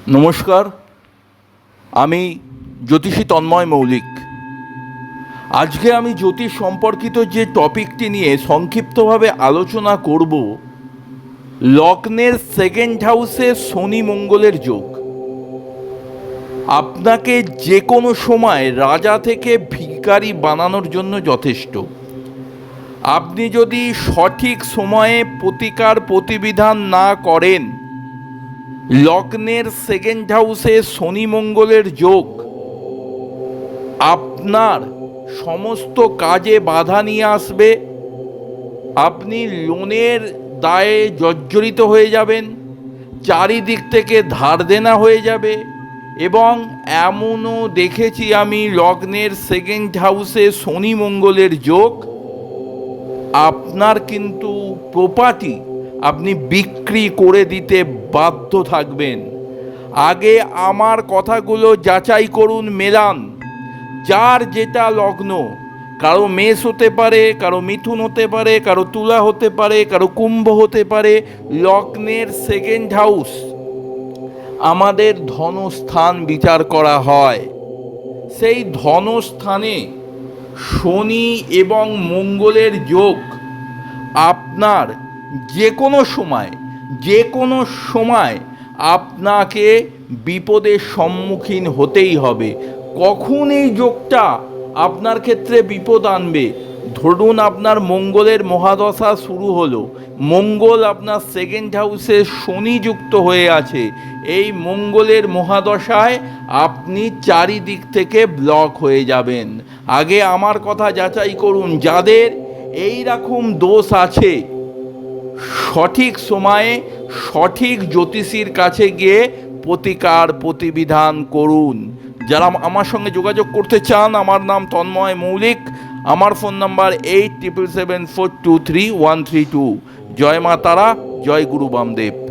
নমস্কার, আমি জ্যোতিষী তন্ময় মৌলিক। আজকে আমি জ্যোতিষ সম্পর্কিত যে টপিকটি নিয়ে সংক্ষিপ্তভাবে আলোচনা করব, লগ্নের সেকেন্ড হাউসে শনি মঙ্গলের যোগ আপনাকে যে কোনো সময় রাজা থেকে ভিখারি বানানোর জন্য যথেষ্ট। আপনি যদি সঠিক সময়ে প্রতিকার প্রতিবিধান না করেন, লগ্নের সেকেন্ড হাউসে শনি মঙ্গলের যোগ আপনার সমস্ত কাজে বাধা নিয়ে আসবে। আপনি লোনের দায়ে জর্জরিত হয়ে যাবেন, চারিদিক থেকে ধার দেনা হয়ে যাবে। এবং এমনও দেখেছি আমি, লগ্নের সেকেন্ড হাউসে শনি মঙ্গলের যোগ আপনার কিন্তু প্রপার্টি আপনি বিক্রি করে দিতে বাধ্য থাকবেন। আগে আমার কথাগুলো যাচাই করুন, মেলান। যার যেটা লগ্ন, কারো মেষ হতে পারে, কারো মিথুন হতে পারে, কারো তুলা হতে পারে, কারো কুম্ভ হতে পারে। লগ্নের সেকেন্ড হাউস আমাদের ধনস্থান বিচার করা হয়। সেই ধনস্থানে শনি এবং মঙ্গলের যোগ আপনার যে কোনো সময় আপনাকে বিপদের সম্মুখীন হতেই হবে। কখন এই যোগটা আপনার ক্ষেত্রে বিপদ আনবে? ধরুন আপনার মঙ্গলের মহাদশা শুরু হলো, মঙ্গল আপনার সেকেন্ড হাউসে শনি যুক্ত হয়ে আছে। এই মঙ্গলের মহাদশায় আপনি চারিদিক থেকে ব্লক হয়ে যাবেন। আগে আমার কথা যাচাই করুন। যাদের এই রকম দোষ আছে, সঠিক সময়ে সঠিক জ্যোতিষীর কাছে গিয়ে প্রতিকার প্রতিবিধান করুন। যারা আমার সঙ্গে যোগাযোগ করতে চান, আমার নাম তন্ময় মৌলিক। আমার ফোন নাম্বার 8777423132। জয় মা তারা, জয় গুরু বামদেব।